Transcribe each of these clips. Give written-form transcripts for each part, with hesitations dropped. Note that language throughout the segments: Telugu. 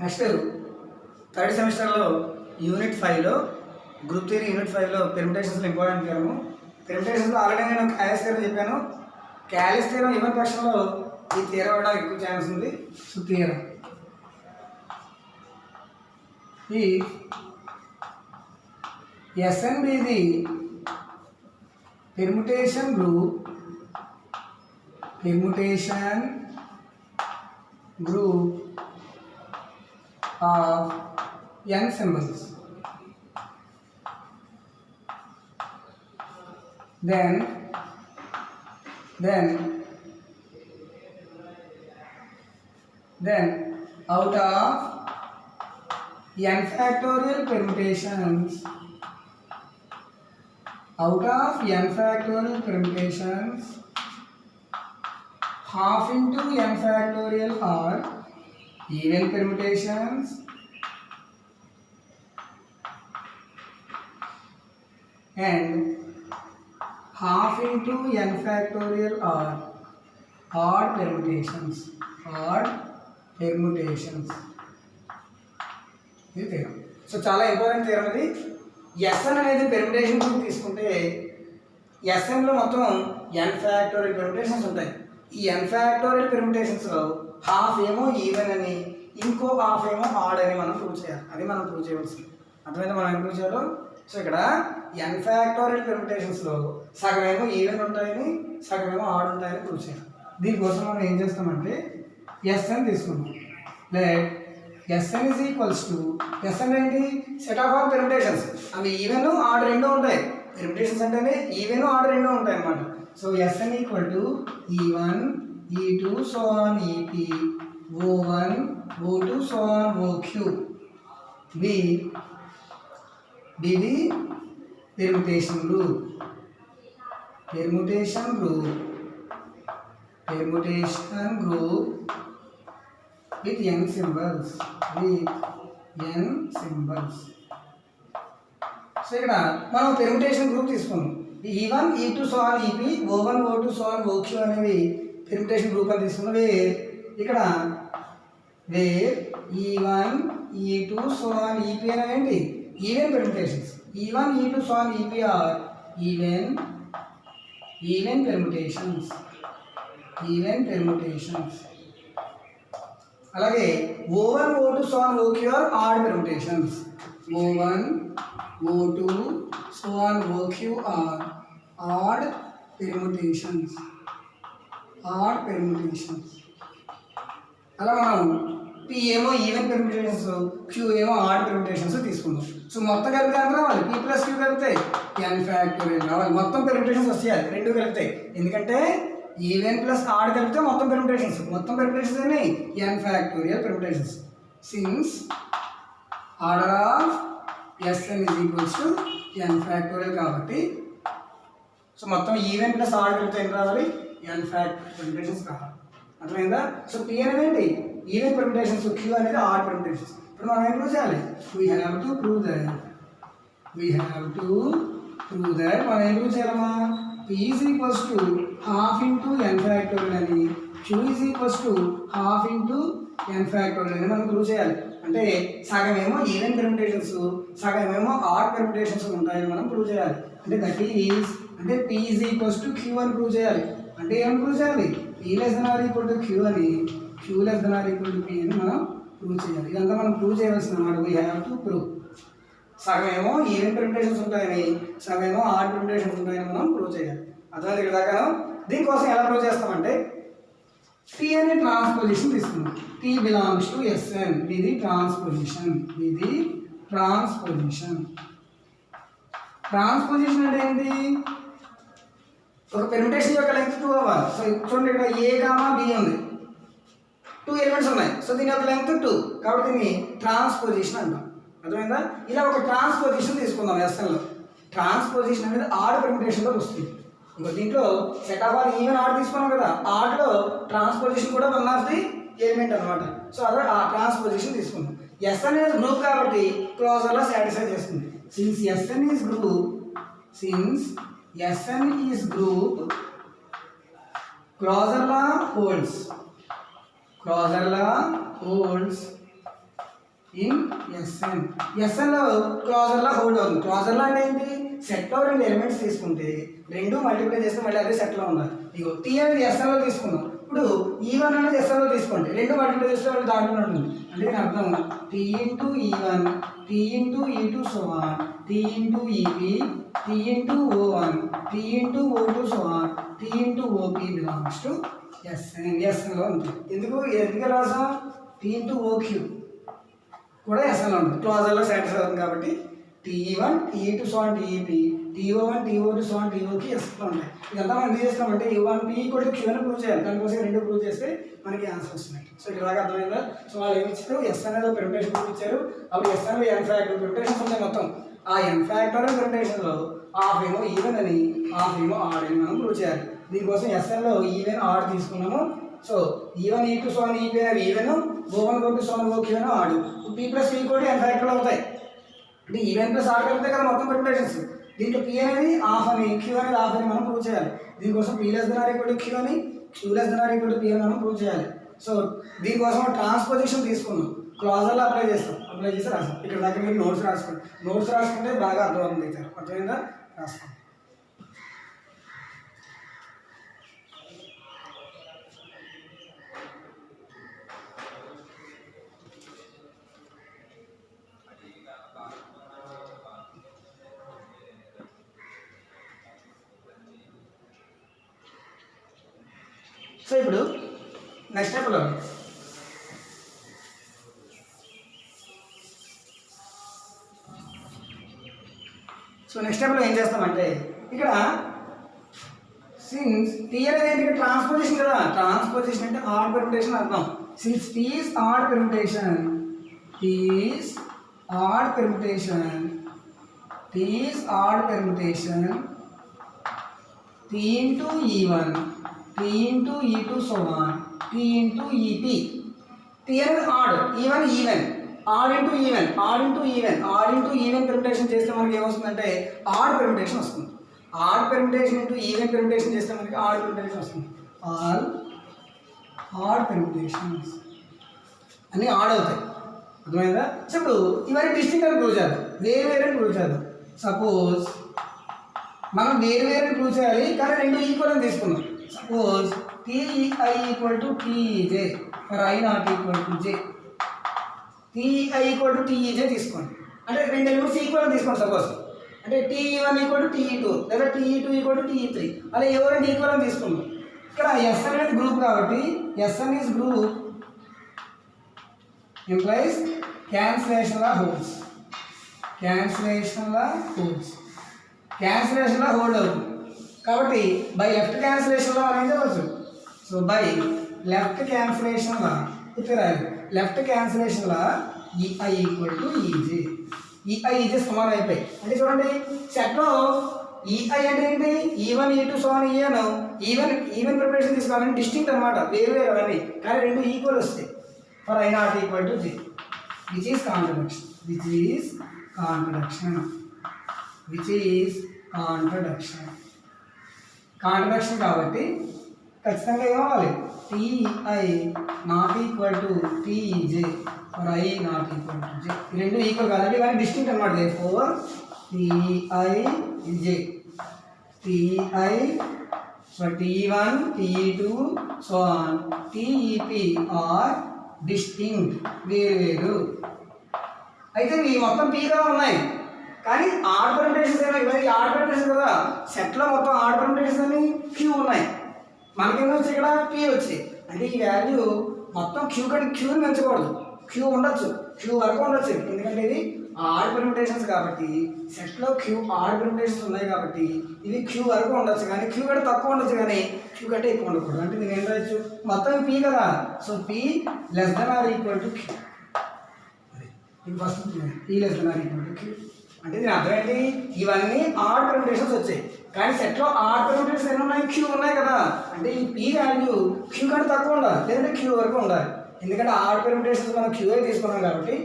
నెక్స్ట్ థర్డ్ సెమిస్టర్లో యూనిట్ 5లో గ్రూప్ థియరీ యూనిట్ 5లో పెర్ముటేషన్స్లో ఇంపార్టెంట్ థియరము. పెర్ముటేషన్స్లో ఆల్రెడీ నేను క్యాలిస్ థియరం చెప్పాను. క్యాలిస్ థియరం ఇవ్వని పక్షంలో ఈ థియరం అవ్వడానికి ఎక్కువ ఛాన్స్ ఉంది. సో థియరం ఈ Sn be the permutation group of n symbols, then out of n factorial permutations, half into n factorial are even permutations and half into n factorial are odd permutations. ఇది థియరం. సో చాలా ఇంపార్టెంట్ థియరం ఇది. Sn అనేది పెర్ముటేషన్ గ్రూప్ తీసుకుంటే Snలో మొత్తం n ఫ్యాక్టోరియల్ పెర్ముటేషన్స్ ఉంటాయి. ఈ n ఫ్యాక్టోరియల్ పెర్ముటేషన్స్లో హాఫ్ ఏమో ఈవెన్ అని, ఇంకో హాఫ్ ఏమో ఆడ్ అని మనం ప్రూవ్ చేయాలి. అది మనం ప్రూవ్ చేయవలసింది. అర్థమైతే మనం ఏం ప్రూవ్ చేయాలో. సో ఇక్కడ n ఫ్యాక్టోరియల్ పెర్ముటేషన్స్లో సగం ఏమో ఈవెన్ ఉంటాయని, సగం ఏమో ఆడ్ ఉంటాయని ప్రూవ్ చేయాలి. దీనికోసం మనం ఏం చేస్తామంటే Sn తీసుకుంటాం. Like Sn is equals to Sn ఏంటి? Set of all permutations. అవి ఈవెన్ ఆడ్ రెండూ ఉంటాయి. పెర్ముటేషన్స్ అంటేనే ఈవెన్ ఆడ్ రెండూ ఉంటాయి అన్నమాట. So Sn equal to E1 E2 so on EP O1 O2 so on OQ the permutation group with n symbols. So ఇక్కడ మనం పెర్ముటేషన్ గ్రూప్ తీసుకున్నాం. E1 E2 so on EP O1 O2 so on OQ అనేవి పెర్ముటేషన్ గ్రూప్ అని తీసుకున్నవి. ఇక్కడ wear E1 E2 so on EP అనేవి ఏంటి? Even permutations. E1 E2 so on EP are even permutations. అలాగే O1 O2 so on OQ are odd permutations. O1 O2 so on OQ are odd permutations. అలా మనం P ఏమో ఈవెన్ పెర్ముటేషన్స్, Q ఏమో ఆడ్ పెర్ముటేషన్స్ తీసుకుందాం. సో మొత్తం కలిపితే ఎంత రావాలి? P ప్లస్ Q కలిపితే n ఫ్యాక్టోరియల్ రావాలి. మొత్తం పెర్ముటేషన్స్ వస్తాయి, రెండు కలిపితే. ఎందుకంటే ఈవెన్ ప్లస్ ఆడ్ కలిపితే మొత్తం పెర్ముటేషన్స్ అని n factorial permutations. Since order of Sn is equals to n factorial కాబట్టి సో మొత్తం ఈవెన్ ప్లస్ ఆడ్ కలిపితే ఎంత రావాలి? n ఫ్యాక్టోరియల్ పెర్ముటేషన్స్ కావాలి. అర్థమైందా? సో P అనేది ఏంటి? ఈవెన్ పెర్ముటేషన్స్, Q అనేది ఆడ్ పెర్ముటేషన్స్. ఇప్పుడు మనం ఏం ప్రూవ్ చేయాలి? We have to prove that మనం ఏం ప్రూవ్ చేయాలమ్మా? P is equals to half into n factorial అని, Q is equals to half into n factorial అని మనం ప్రూవ్ చేయాలి. అంటే సగం ఏమో ఈవెన్ పెర్ముటేషన్స్, సగం ఏమో ఆడ్ పెర్ముటేషన్స్ ఉంటాయని మనం ప్రూవ్ చేయాలి. అంటే దట్ ఈజ్ అంటే P is equals to Q అని ప్రూవ్ చేయాలి. అంటే ఏం ప్రూవ్ చేయాలి? P less than or equal to Q అని, Q less than or equal to P అని మనం ప్రూవ్ చేయాలి. ఇదంతా మనం ప్రూవ్ చేయవలసిన మాట. We have to prove. సగం ఏమో ఈవెన్ పెర్ముటేషన్స్ ఉంటాయని, సగం ఏమో ఆడ్ పెర్ముటేషన్స్ ఉంటాయని మనం ప్రూవ్ చేయాలి. అర్థమైంది ఇక్కడ దాకా? దీనికోసం ఎలా ప్రూవ్ చేస్తామంటే P అనే ట్రాన్స్పోజిషన్ తీసుకున్నాం. T belongs to Sn. ఇది ట్రాన్స్పోజిషన్. ట్రాన్స్పోజిషన్ అంటే ఏంటి? ఒక పెర్ముటేషన్ యొక్క లెంగ్త్ 2 అవ్వాలి. సో చూడండి, ఇక్కడ A, B ఉంది. 2 ఎలిమెంట్స్ ఉన్నాయి. సో దీని యొక్క లెంగ్త్ 2 కాబట్టి దీన్ని ట్రాన్స్పోజిషన్ అంటాం. అర్థమైందా? ఇలా ఒక ట్రాన్స్పోజిషన్ తీసుకుందాం. Snలో ట్రాన్స్పోజిషన్ అనేది ఆడ్ పెర్ముటేషన్లో వస్తుంది. ఇంకో దీంట్లో set of all even odd తీసుకున్నాం కదా, ఆడ్లో ట్రాన్స్పోజిషన్ కూడా వన్ ఆఫ్ ది ఎలిమెంట్ అనమాట. సో అదే ఆ ట్రాన్స్పోజిషన్ తీసుకుందాం. Sn అనేది గ్రూప్ కాబట్టి క్లోజర్లో సాటిస్ఫై చేస్తుంది. Since Sn is group closure law holds in SN. ఎస్ఎన్లో క్లాజర్లా హోల్డ్ అవుతుంది. క్లాజర్లా అంటే ఏంటి? సెట్లో రెండు ఎలిమెంట్స్ తీసుకుంటే రెండు మల్టిప్లై చేస్తే మళ్ళీ అదే సెట్లో ఉండాలి. ఇగో టీ అనేది ఎస్ఎన్లో తీసుకుందాం. ఇప్పుడు ఈవన్ అనేది ఎస్ఎన్లో తీసుకోండి, రెండు మల్టిప్లై చేస్తే మళ్ళీ దాంట్లో ఉంటుంది. అంటే దీని అర్థం T into E one, T into E two so on, T into EP, T into O one, T into O two so on, T into OP belongs to SN. ఎస్ఎన్లో ఉంటుంది. ఎందుకు రాసాం? టీ ఇంటూ ఓక్యూ కూడా ఎస్ఎన్లో ఉంటుంది. క్లాజర్లో సాటిస్ఫై అవుతుంది కాబట్టి టీ1 టీ2 సో ఆన్ టీఈపీ, టీ1 టీ2 సో ఆన్ టీఓకి ఎస్ఎన్లో ఉంటాయి. ఇదంతా మనం ఏం చేస్తామంటే ఈ1 పీ కూడా క్యూ అని ప్రూవ్ చేయాలి. దానికోసం రెండు ప్రూవ్ చేస్తే మనకి ఆన్సర్ వస్తున్నాయి. సో ఇక్కడ దాకా అర్థమైందా? సో వాళ్ళు ఏమి ఇచ్చారు? ఎస్ఎన్ అనేది పెర్మిటేషన్ ప్రూవ్ ఇచ్చారు. అప్పుడు ఎస్ఎన్లో ఎన్ ఫ్యాక్టర్ పెర్మిటేషన్స్ ఉంటాయి మొత్తం. ఆ ఎన్ ఫ్యాక్టర్ పెర్మిటేషన్లో హాఫ్ ఏమో ఈవెన్ అని, హాఫ్ ఏమో ఆడ్ అని మనం ప్రూవ్ చేయాలి. దీనికోసం ఎస్ఎన్లో ఈవెన్ ఆడ్ తీసుకున్నాము. సో ఈవెన్ ఈ2 సో ఆన్ ఈపీ అనేవి ఈవెన్, ఓ1 గోటు సో ఆన్ ఓక్యూ అని ఆడు. పీ ప్లస్ పీ కూడా ఎన్ ఫ్యాక్టర్లో అవుతాయి. అంటే ఈవెన్ ప్లస్ ఆడ్ కలిపితే కదా మొత్తం పెర్మిటేషన్స్. దీంట్లో పీ అనేది హాఫ్ అని, క్యూ అనేది హాఫ్ అని మనం ప్రూవ్ చేయాలి. దీనికోసం P less than or equal to Q అని, Q less than or equal to P అని మనం ప్రూవ్ చేయాలి. సో దీనికోసం ట్రాన్స్పోజిషన్ తీసుకున్నాం. క్లాజర్లో అప్లై చేస్తాం. అప్లై చేసి రాస్తాం. ఇక్కడ దాకా మీరు నోట్స్ రాసుకోండి. నోట్స్ రాసుకుంటే బాగా అర్థమవుతుంది. అయితే అర్థమైందా? రాసుకోండి. సో ఇప్పుడు నెక్స్ట్ స్టెప్లో ఏం చేస్తామంటే ఇక్కడ సిన్స్ టీ అనేది ఏంటి? ట్రాన్స్పోజిషన్ కదా. ట్రాన్స్పోజిషన్ అంటే ఆడ్ పెర్మిటేషన్ అర్థం. Since T is odd permutation, T is odd permutation, T is odd permutation, T into E one, T into E two so on, T into EP. T అనేది odd, even even, odd into even, odd into even, odd into even permutation చేస్తే మనకి ఏమొస్తుందంటే ఆడ్ పెర్మిటేషన్ వస్తుంది. Odd permutation into even permutation చేస్తే మనకి ఆడ్ పెర్మిటేషన్ వస్తుంది. ఆడ్ పెర్మిటేషన్స్ అన్నీ ఆడ్ అవుతాయి. అర్థమైందా? సో ఇప్పుడు ఇవన్నీ డిస్టింక్ట్ అని ప్రూవ్ చేద్దాం, వేరు వేరే ప్రూవ్ చేద్దాం. సపోజ్ మనం వేరు వేరే ప్రూవ్ చేయాలి కానీ రెండు ఈక్వల్ అని తీసుకుందాం. Suppose Ti equal to Tj for I not equal to j. Ti equal to Tj తీసుకోండి. అంటే రెండు ఎలిమెంట్స్ ఈక్వల్ అని తీసుకోండి. సపోజ్ అంటే Te1 ఈక్వల్ టు Te2 లేదా Te2 ఈక్వల్ టు Te3 అలా ఎవరైనా ఈక్వల్ అని తీసుకుందాం. ఇక్కడ Sn అనేది గ్రూప్ కాబట్టి Sn is group implies cancellation of holds. Cancellation of holds. Cancellation of hold అవుతుంది కాబట్టి బై లెఫ్ట్ క్యాన్సిలేషన్లో మనం ఏం చెప్పచ్చు? సో బై లెఫ్ట్ క్యాన్సిలేషన్లో ఇక్కడ లెఫ్ట్ క్యాన్సిలేషన్లో EI equal to EJ. EI EJ సమానం అయిపోయి అంటే చూడండి సెట్లో ఈఐ అంటే ఏంటి? E one E two so on EN even preparation తీసుకోవాలని డిస్టింక్ట్ అనమాట, వేరు వేరు అవన్నీ కానీ రెండు ఈక్వల్ వస్తాయి. For I not equal to J which is contradiction, which is contradiction, which is contradiction. Contradiction కాబట్టి ఖచ్చితంగా ఏమవ్వాలి? TI not equal to TJ for I not equal to J. ఈ రెండు ఈక్వల్ కాదండి, ఇవన్నీ డిస్టింక్ట్ అనమాట. For TI J, TI for T1 T2 so on TEP are distinct, వేరు వేరు. అయితే ఇవి మొత్తం పీగా ఉన్నాయి కానీ ఆడ్ పర్మిటేషన్స్ ఏమో ఇవన్నీ ఆడ్ పర్మిటేషన్ కదా. సెట్లో మొత్తం ఆడ్ పర్మిటేషన్స్ అని క్యూ ఉన్నాయి. మనకేమో వచ్చి ఇక్కడ పీ వచ్చి అంటే ఈ వాల్యూ మొత్తం క్యూ కంటే క్యూని పెంచకూడదు. క్యూ ఉండొచ్చు, క్యూ వరకు ఉండొచ్చు ఎందుకంటే ఇది ఆడ్ పర్మిటేషన్స్ కాబట్టి. సెట్లో క్యూ ఆడ్ పర్మిటేషన్స్ ఉన్నాయి కాబట్టి ఇవి క్యూ వరకు ఉండొచ్చు కానీ క్యూ కంటే తక్కువ ఉండొచ్చు కానీ క్యూ కంటే ఎక్కువ ఉండకూడదు. అంటే నేను ఏం రాయొచ్చు? మొత్తం పీ కదా. So P less than or equal to Q. ఇది first P less than or equal to Q అంటే దీని అర్థం ఏంటి? ఇవన్నీ ఆడ్ పర్మిటేషన్స్ వచ్చాయి కానీ సెట్లో ఆడ్ పర్మిటేషన్స్ ఎన్ని ఉన్నాయి? క్యూ ఉన్నాయి కదా. అంటే ఈ పీ వాల్యూ క్యూ కంటే తక్కువ ఉండాలి లేదంటే క్యూ వరకు ఉండాలి. ఎందుకంటే ఆడ్ పర్మిటేషన్స్ మనం క్యూ తీసుకున్నాం కాబట్టి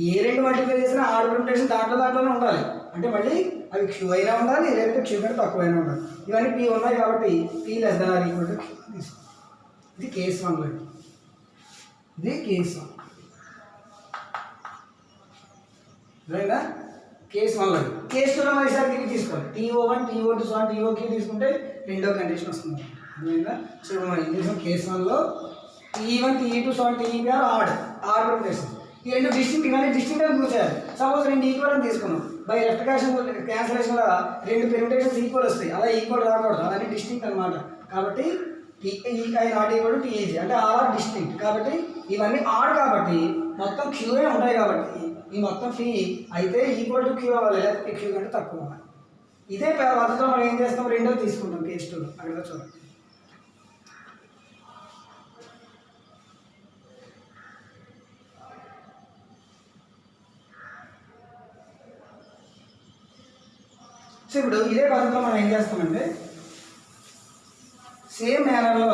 ఏ రెండు మల్టిప్లై చేసినా ఆడ్ పర్మిటేషన్ దాంట్లోనే ఉండాలి. అంటే మళ్ళీ అవి క్యూ అయినా ఉండాలి లేదంటే క్యూ కంటే తక్కువ అయినా ఉండాలి. ఇవన్నీ పీ ఉన్నాయి కాబట్టి P less than or equal to Q తీసుకో. ఇది కేస్ 1లో, ఇది కేస్ 1. అర్థమైందా? కేస్ 1లో. కేస్ 2లో మరి ఈసారి తిరిగి తీసుకోవాలి. TO1 TO2 TOQ తీసుకుంటే రెండో కండిషన్ వస్తుంది. అర్థమైందా? సో ఇప్పుడు మనం ఏం చేసాం, కేస్ 1లో T1 T2 TEP are permutation. ఈ రెండు డిస్టింక్ట్ ఇవన్నీ డిస్టింక్ట్ అని ప్రూవ్ చేయాలి. సపోజ్ రెండు ఈక్వల్ అని తీసుకున్నాం, బై లెఫ్ట్ క్యాన్సిలేషన్లో రెండు పెర్ముటేషన్స్ ఈక్వల్ వస్తాయి, అలా ఈక్వల్ రాకూడదు, అవన్నీ డిస్టింక్ట్ అనమాట. కాబట్టి TI not equal to TEG అంటే ఆర్ డిస్టింక్ట్. కాబట్టి ఇవన్నీ ఆడ్ కాబట్టి మొత్తం క్యూఏ ఉంటాయి. కాబట్టి ఈ మొత్తం ఫీ అయితే ఈక్వల్ టు క్యూ అవ్వాలి, లేకపోతే క్యూ కంటే తక్కువ అవ్వాలి. ఇదే పద్ధతిలో మనం ఏం చేస్తాం, రెండో తీసుకుంటాం కేస్ 2లో. అక్కడ చూడండి. సో ఇప్పుడు ఇదే పద్ధతిలో మనం ఏం చేస్తామంటే సేమ్ మేనర్లో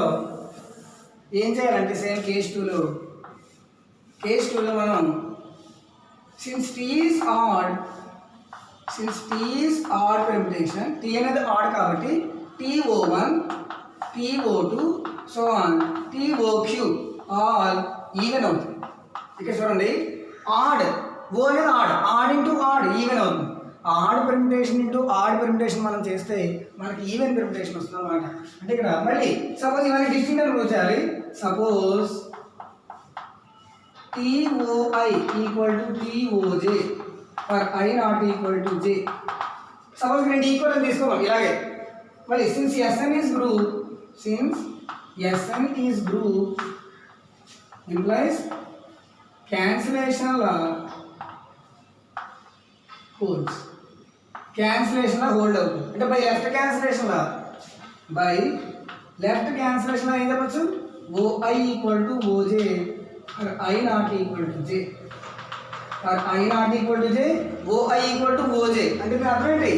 ఏం చేయాలంటే సేమ్ కేస్ 2లో మనం since T is odd permutation, T అనేది ఆడ్ కాబట్టి TO1 TO2 TOQ all even అవుతుంది. ఇక్కడ చూడండి, ఆడ్ ఓ అనేది ఆడ్ ఇంటూ ఆడ్ ఈవెన్ అవుతుంది. Odd permutation into odd permutation మనం చేస్తే మనకి ఈవెన్ పెర్ముటేషన్ వస్తుంది అనమాట. అంటే ఇక్కడ మళ్ళీ సపోజ్ ఇవన్నీ డిస్టింక్ట్ అని చేయాలి. Suppose TOI equal to TOJ for I not equal to J. Suppose రెండు ఈక్వల్ అని తీసుకున్నాం ఇలాగే. మళ్ళీ since SN is group implies cancellation holds. క్యాన్సిలేషన్లో హోల్డ్ అవుతుంది అంటే బై లెఫ్ట్ క్యాన్సిలేషన్లో ఏం చెప్పచ్చు, OI equal to OJ for I not equal to J. OI equal to OJ అంటే మీరు అర్థం ఏంటి,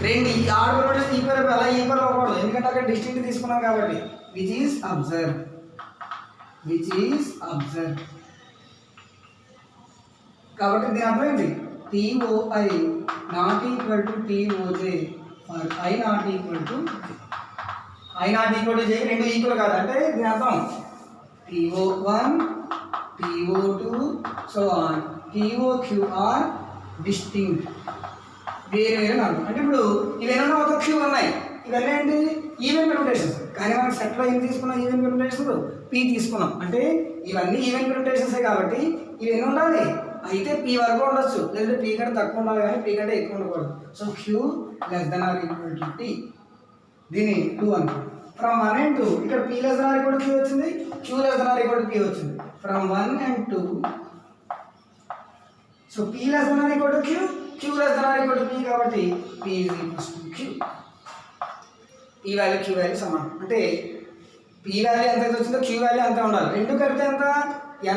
రెండు ఆడ్ పెర్ముటేషన్ ఈక్వల్ అయిపోయి అలా ఈక్వల్ అవ్వకూడదు, ఎందుకంటే అక్కడ డిస్టింక్ట్ తీసుకున్నాం కాబట్టి. విచ్ ఈస్ అబ్జర్వ్ కాబట్టి దీని అర్థం ఏంటి, TOI not equal to TOJ for I not equal to J. రెండు ఈక్వల్ కాదు అంటే దీని అర్థం TO1 TO2 TOQ are distinct, వేరే అర్థం. అంటే ఇప్పుడు ఇవేమన్నా ఒక క్యూ ఉన్నాయి, ఇవన్నీ ఏంటి ఈవెన్ పెర్ముటేషన్స్. కానీ మనం సెట్లో ఏం తీసుకున్నాం, ఈవెన్ పెర్ముటేషన్స్ P తీసుకున్నాం. అంటే ఇవన్నీ ఈవెన్ పెర్ముటేషన్సే కాబట్టి ఇవన్నీ ఉండాలి. అయితే P వరకు ఉండొచ్చు, లేదంటే P కంటే తక్కువ ఉండాలి, కానీ P కంటే ఎక్కువ ఉండకూడదు. So Q less than or equal to T. దీని 2 అనుకోండి. ఫ్రమ్ 1 and 2 ఇక్కడ P less than or equal to Q వచ్చింది, Q less than or equal to P వచ్చింది. From 1 and 2 so P less than or equal to Q, Q less than or equal to P కాబట్టి P is equals to Q. P value Q value సమానం. అంటే P వాల్యూ ఎంత వచ్చిందో Q వాల్యూ అంతే ఉండాలి. రెండు కలిపితే ఎంత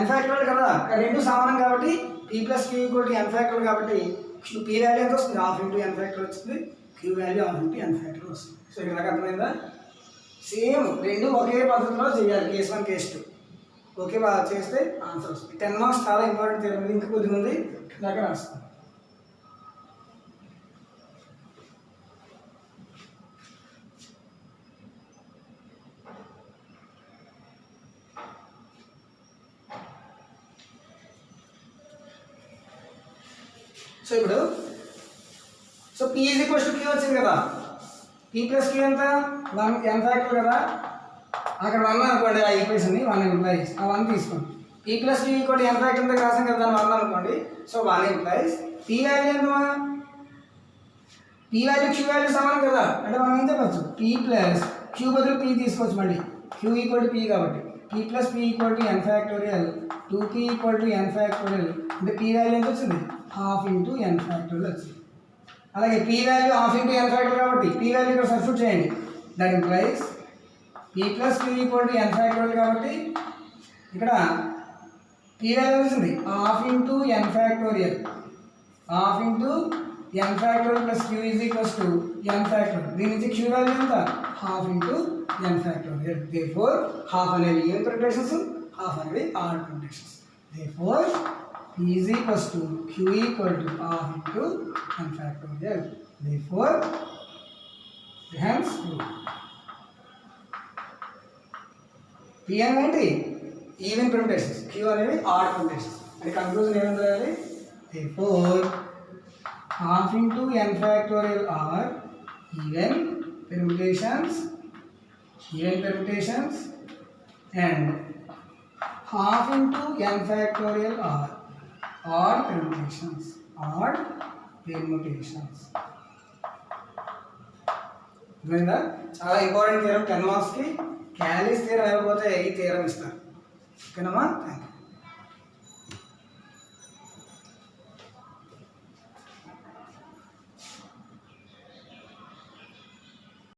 n ఫ్యాక్టోరియల్ కదా, రెండు సమానం కాబట్టి P plus Q equal to n factorial కాబట్టి P వాల్యూ ఎంత వస్తుంది, ½ ఇంటూ n ఫ్యాక్టోరియల్ వస్తుంది, Q value ½ into n factorial వస్తుంది. సో ఇక్కడ నాకు అర్థమైందా, సేమ్ రెండు ఒకే పద్ధతిలో చేయాలి. కేస్ 1 కేస్ 2 ఓకే బాగా చేస్తే ఆన్సర్ వస్తుంది. 10 మార్క్స్ చాలా ఇంపార్టెంట్ థియరీ, ఇంకా కొద్దిగా ఉంది దాకా రాస్తుంది. సో ఇప్పుడు P is equals to Q వచ్చింది కదా, P ప్లస్ Q ఎంత 1 n ఫ్యాక్టర్ కదా, అక్కడ 1 అనుకోండి, ఆ ఈక్వేషన్ని 1 ఎంప్లాయిస్ ఆ 1 తీసుకోండి. P plus Q equal n factor ఎంత రాసాం కదా, దాన్ని 1 అనుకోండి. సో 1 ఎంప్లాయిస్ P వాల్యూ ఎంత, P వాల్యూ Q వాల్యూ సమానం కదా, అంటే మనం ఏం చెప్పచ్చు, P ప్లస్ Q బదులు P తీసుకోవచ్చు. మళ్ళీ Q ఈక్వల్ టు P కాబట్టి P plus P equal to n factorial 2P equal to n factorial అంటే P వాల్యూ ఎంత వచ్చింది, ½ ఇంటూ n ఫ్యాక్టోరియల్ వచ్చింది. అలాగే P value ½ into n factorial కాబట్టి P వాల్యూ ఇక్కడ సబ్స్టిట్యూట్ చేయండి. That implies P plus Q equal to n factorial కాబట్టి ఇక్కడ P వాల్యూ వచ్చింది ½ into n factorial, ½ into n factorial plus Q is equals to n factorial. దీని నుంచి Q వాల్యూ ఎంత, ½ ఇంటూ n ఫ్యాక్టోరియల్. దేర్ఫోర్ ½ అనేవి ఈవెన్ పెర్ముటేషన్స్, ½ అనేవి odd permutations. Therefore P is equals to Q equal to ½ into n factorial. Therefore, hence P అనేది ఈవెన్ పెర్ముటేషన్స్, Q అనేవి ఆడ్ పెర్ముటేషన్స్. అంటే కంక్లూజన్ ఏమని రాయాలి, therefore half into n factorial are even permutations and half into n factorial are odd permutations. అర్థమైందా? చాలా ఇంపార్టెంట్ థియరం 10 మార్క్స్కి. క్యాలీస్ థియరం అయిపోతే ఈ థియరం ఇస్తారు. ఓకేనమ్మా? Thank you.